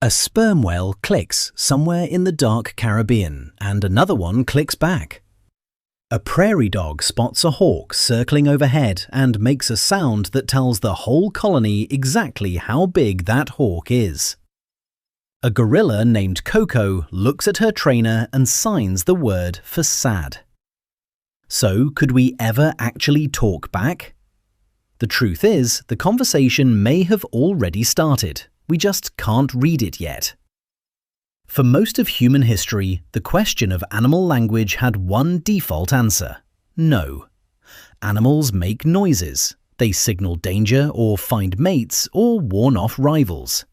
A sperm whale clicks somewhere in the dark Caribbean, and another one clicks back. A prairie dog spots a hawk circling overhead and makes a sound that tells the whole colony exactly how big that hawk is. A gorilla named Coco looks at her trainer and signs the word for sad. So, could we ever actually talk back? The truth is, the conversation may have already started. We just can't read it yet. For most of human history, the question of animal language had one default answer: no. Animals make noises. They signal danger or find mates or warn off rivals.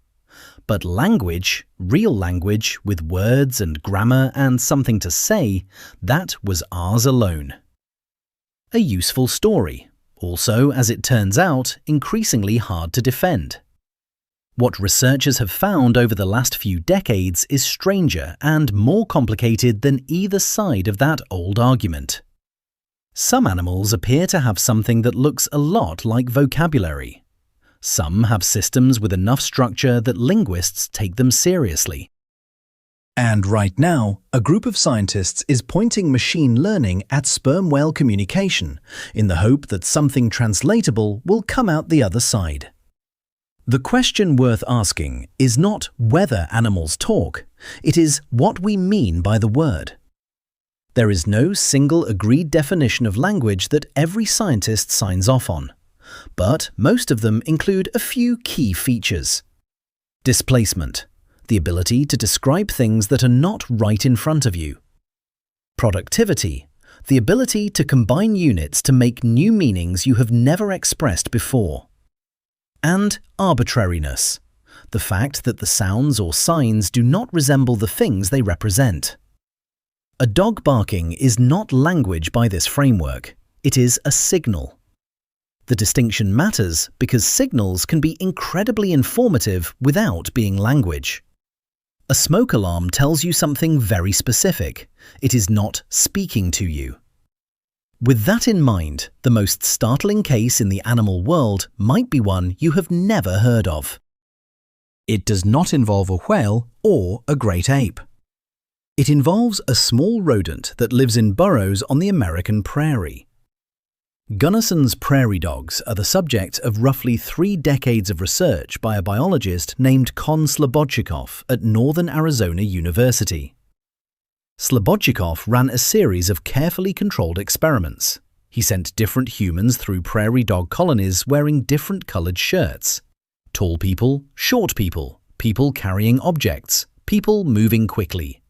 But language, real language with words and grammar and something to say, that was ours alone. A useful story, also, as it turns out, increasingly hard to defend. What researchers have found over the last few decades is stranger and more complicated than either side of that old argument. Some animals appear to have something that looks a lot like vocabulary. Some have systems with enough structure that linguists take them seriously. And right now, a group of scientists is pointing machine learning at sperm whale communication in the hope that something translatable will come out the other side. The question worth asking is not whether animals talk, it is what we mean by the word. There is no single agreed definition of language that every scientist signs off on, but most of them include a few key features. Displacement, the ability to describe things that are not right in front of you. Productivity, the ability to combine units to make new meanings you have never expressed before. And arbitrariness, the fact that the sounds or signs do not resemble the things they represent. A dog barking is not language by this framework, it is a signal. The distinction matters because signals can be incredibly informative without being language. A smoke alarm tells you something very specific, it is not speaking to you. With that in mind, the most startling case in the animal world might be one you have never heard of. It does not involve a whale or a great ape. It involves a small rodent that lives in burrows on the American prairie. Gunnarson's prairie dogs are the subject of roughly 3 decades of research by a biologist named Kon Slobodchikov at Northern Arizona University. Slobodchikov ran a series of carefully controlled experiments. He sent different humans through prairie dog colonies wearing different colored shirts. Tall people, short people, people carrying objects, people moving quickly.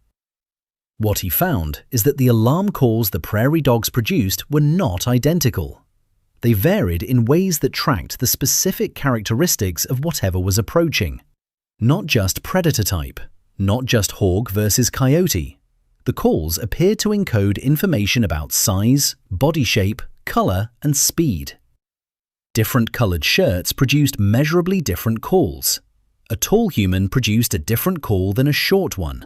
What he found is that the alarm calls the prairie dogs produced were not identical. They varied in ways that tracked the specific characteristics of whatever was approaching. Not just predator type, not just hawk versus coyote. The calls appeared to encode information about size, body shape, color, and speed. Different colored shirts produced measurably different calls. A tall human produced a different call than a short one.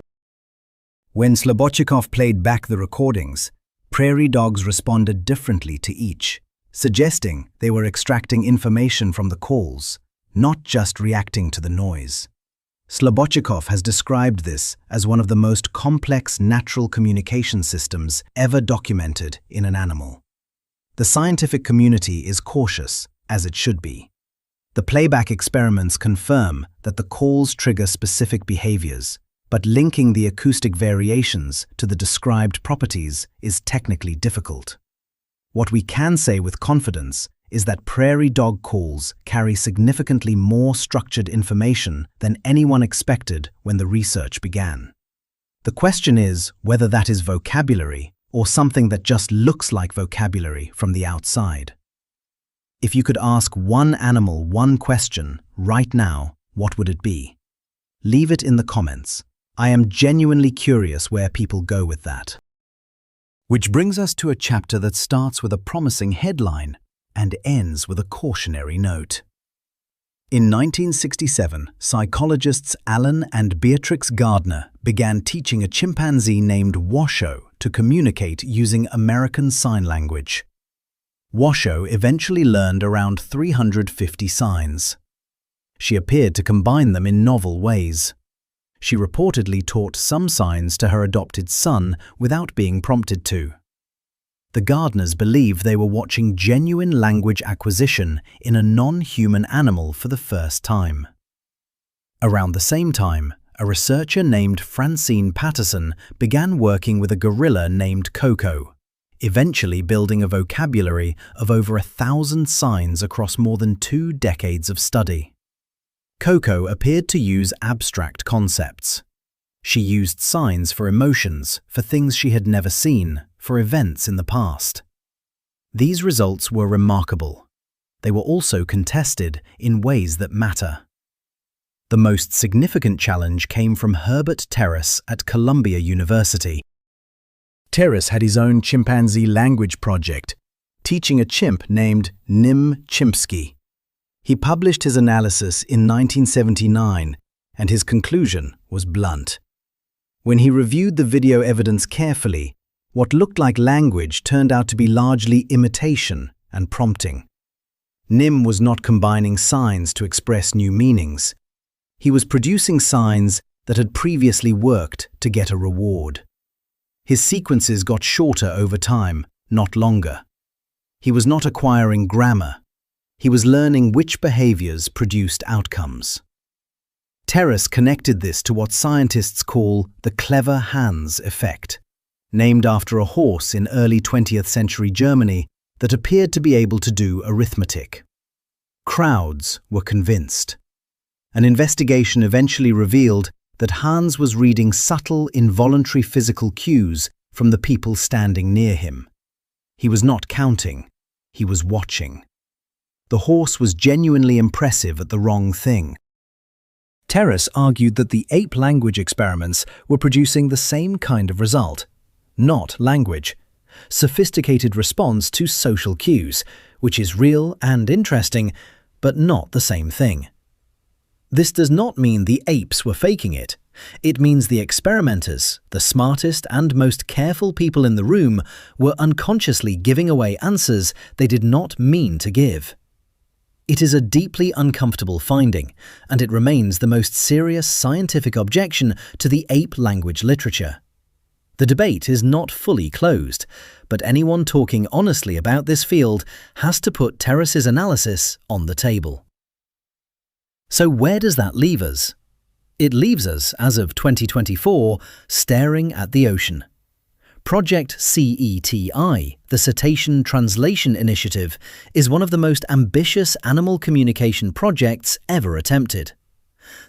When Slobodchikov played back the recordings, prairie dogs responded differently to each, suggesting they were extracting information from the calls, not just reacting to the noise. Slobodchikov has described this as one of the most complex natural communication systems ever documented in an animal. The scientific community is cautious, as it should be. The playback experiments confirm that the calls trigger specific behaviors, but linking the acoustic variations to the described properties is technically difficult. What we can say with confidence is that prairie dog calls carry significantly more structured information than anyone expected when the research began. The question is whether that is vocabulary or something that just looks like vocabulary from the outside. If you could ask one animal one question right now, what would it be? Leave it in the comments. I am genuinely curious where people go with that. Which brings us to a chapter that starts with a promising headline and ends with a cautionary note. In 1967, psychologists Alan and Beatrix Gardner began teaching a chimpanzee named Washoe to communicate using American Sign Language. Washoe eventually learned around 350 signs. She appeared to combine them in novel ways. She reportedly taught some signs to her adopted son without being prompted to. The gardeners believe they were watching genuine language acquisition in a non-human animal for the first time. Around the same time, a researcher named Francine Patterson began working with a gorilla named Coco, eventually building a vocabulary of over 1,000 signs across more than 2 decades of study. Coco appeared to use abstract concepts. She used signs for emotions, for things she had never seen, for events in the past. These results were remarkable. They were also contested in ways that matter. The most significant challenge came from Herbert Terrace at Columbia University. Terrace had his own chimpanzee language project, teaching a chimp named Nim Chimpsky. He published his analysis in 1979, and his conclusion was blunt. When he reviewed the video evidence carefully, what looked like language turned out to be largely imitation and prompting. Nim was not combining signs to express new meanings. He was producing signs that had previously worked to get a reward. His sequences got shorter over time, not longer. He was not acquiring grammar. He was learning which behaviors produced outcomes. Terrace connected this to what scientists call the clever Hans effect, named after a horse in early 20th century Germany that appeared to be able to do arithmetic. Crowds were convinced. An investigation eventually revealed that Hans was reading subtle, involuntary physical cues from the people standing near him. He was not counting, he was watching. The horse was genuinely impressive at the wrong thing. Terrace argued that the ape language experiments were producing the same kind of result, not language. Sophisticated response to social cues, which is real and interesting, but not the same thing. This does not mean the apes were faking it. It means the experimenters, the smartest and most careful people in the room, were unconsciously giving away answers they did not mean to give. It is a deeply uncomfortable finding, and it remains the most serious scientific objection to the ape language literature. The debate is not fully closed, but anyone talking honestly about this field has to put Terrace's analysis on the table. So where does that leave us? It leaves us, as of 2024, staring at the ocean. Project CETI, the Cetacean Translation Initiative, is one of the most ambitious animal communication projects ever attempted.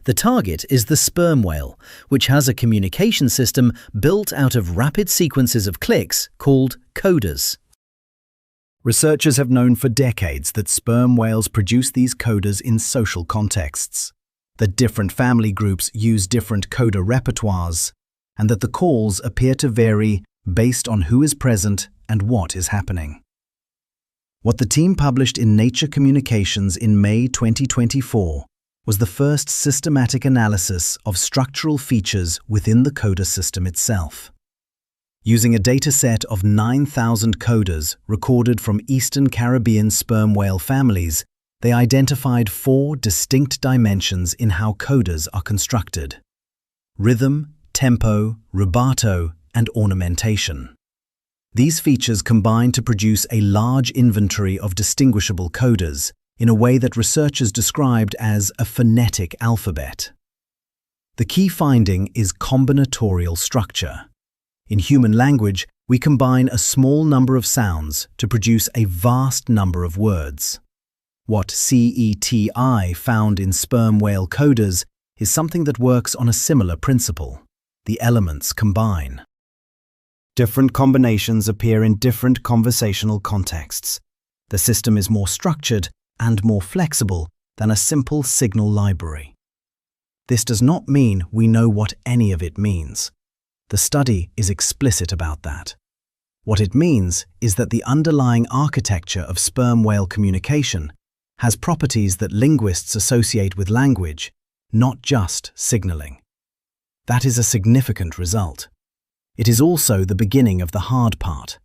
The target is the sperm whale, which has a communication system built out of rapid sequences of clicks called codas. Researchers have known for decades that sperm whales produce these codas in social contexts, that different family groups use different coda repertoires, and that the calls appear to vary based on who is present and what is happening. What the team published in Nature Communications in May 2024 was the first systematic analysis of structural features within the coda system itself. Using a dataset of 9,000 codas recorded from Eastern Caribbean sperm whale families, they identified 4 distinct dimensions in how codas are constructed: rhythm, tempo, rubato, and ornamentation. These features combine to produce a large inventory of distinguishable codas in a way that researchers described as a phonetic alphabet. The key finding is combinatorial structure. In human language, we combine a small number of sounds to produce a vast number of words. What CETI found in sperm whale codas is something that works on a similar principle. The elements combine. Different combinations appear in different conversational contexts. The system is more structured and more flexible than a simple signal library. This does not mean we know what any of it means. The study is explicit about that. What it means is that the underlying architecture of sperm whale communication has properties that linguists associate with language, not just signaling. That is a significant result. It is also the beginning of the hard part.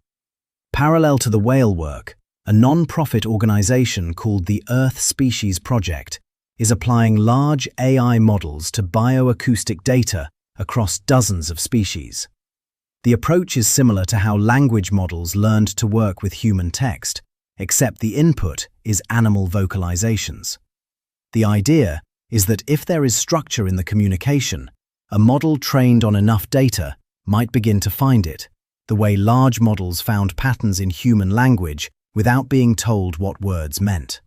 Parallel to the whale work, a non-profit organization called the Earth Species Project is applying large AI models to bioacoustic data across dozens of species. The approach is similar to how language models learned to work with human text, except the input is animal vocalizations. The idea is that if there is structure in the communication, a model trained on enough data might begin to find it, the way large models found patterns in human language without being told what words meant.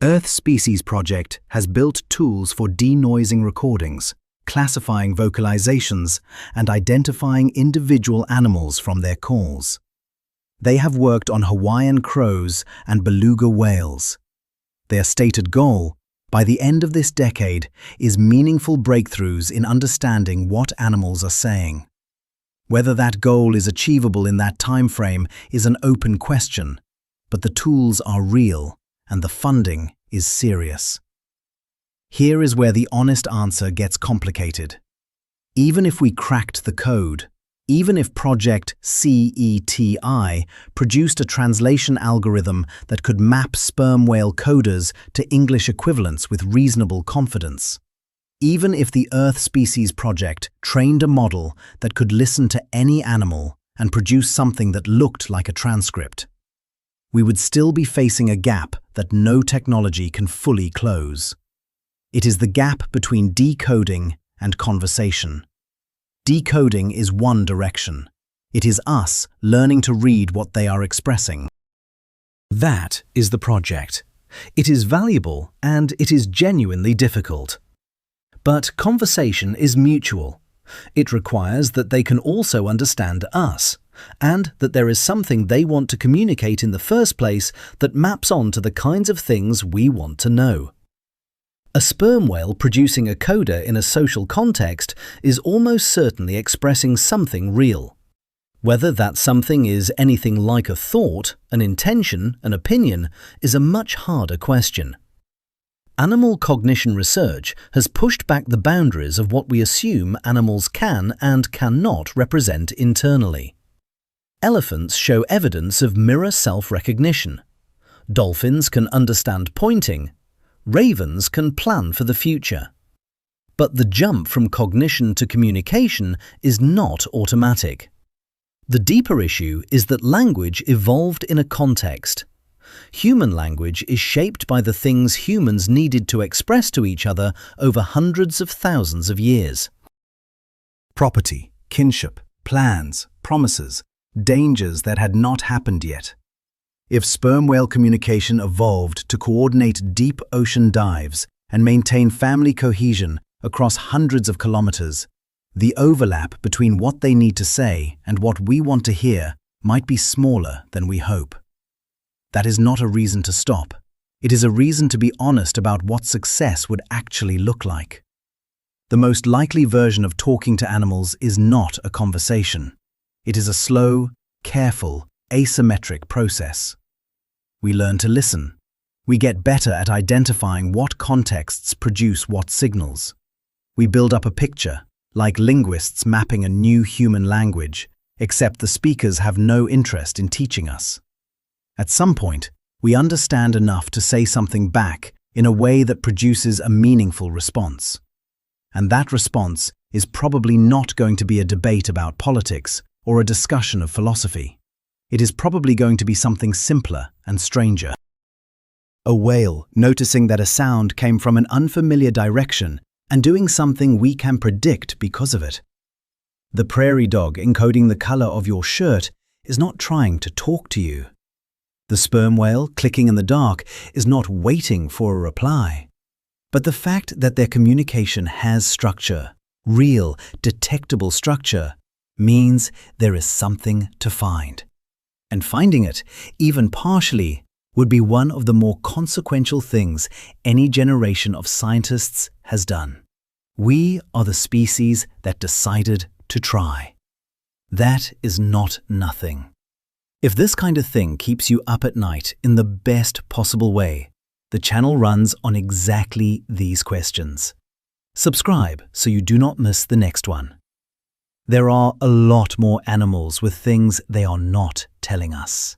Earth Species Project has built tools for denoising recordings, classifying vocalizations, and identifying individual animals from their calls. They have worked on Hawaiian crows and beluga whales. Their stated goal, by the end of this decade, is meaningful breakthroughs in understanding what animals are saying. Whether that goal is achievable in that time frame is an open question, but the tools are real and the funding is serious. Here is where the honest answer gets complicated. Even if we cracked the code, even if Project CETI produced a translation algorithm that could map sperm whale codas to English equivalents with reasonable confidence, even if the Earth Species Project trained a model that could listen to any animal and produce something that looked like a transcript, we would still be facing a gap that no technology can fully close. It is the gap between decoding and conversation. Decoding is one direction. It is us learning to read what they are expressing. That is the project. It is valuable and it is genuinely difficult. But conversation is mutual. It requires that they can also understand us, and that there is something they want to communicate in the first place that maps on to the kinds of things we want to know. A sperm whale producing a coda in a social context is almost certainly expressing something real. Whether that something is anything like a thought, an intention, an opinion, is a much harder question. Animal cognition research has pushed back the boundaries of what we assume animals can and cannot represent internally. Elephants show evidence of mirror self-recognition. Dolphins can understand pointing. Ravens can plan for the future. But the jump from cognition to communication is not automatic. The deeper issue is that language evolved in a context. Human language is shaped by the things humans needed to express to each other over hundreds of thousands of years. Property, kinship, plans, promises, dangers that had not happened yet. If sperm whale communication evolved to coordinate deep ocean dives and maintain family cohesion across hundreds of kilometers, the overlap between what they need to say and what we want to hear might be smaller than we hope. That is not a reason to stop. It is a reason to be honest about what success would actually look like. The most likely version of talking to animals is not a conversation. It is a slow, careful, asymmetric process. We learn to listen. We get better at identifying what contexts produce what signals. We build up a picture, like linguists mapping a new human language, except the speakers have no interest in teaching us. At some point, we understand enough to say something back in a way that produces a meaningful response. And that response is probably not going to be a debate about politics or a discussion of philosophy. It is probably going to be something simpler and stranger. A whale noticing that a sound came from an unfamiliar direction and doing something we can predict because of it. The prairie dog encoding the color of your shirt is not trying to talk to you. The sperm whale clicking in the dark is not waiting for a reply. But the fact that their communication has structure, real, detectable structure, means there is something to find. And finding it, even partially, would be one of the more consequential things any generation of scientists has done. We are the species that decided to try. That is not nothing. If this kind of thing keeps you up at night in the best possible way, the channel runs on exactly these questions. Subscribe so you do not miss the next one. There are a lot more animals with things they are not telling us.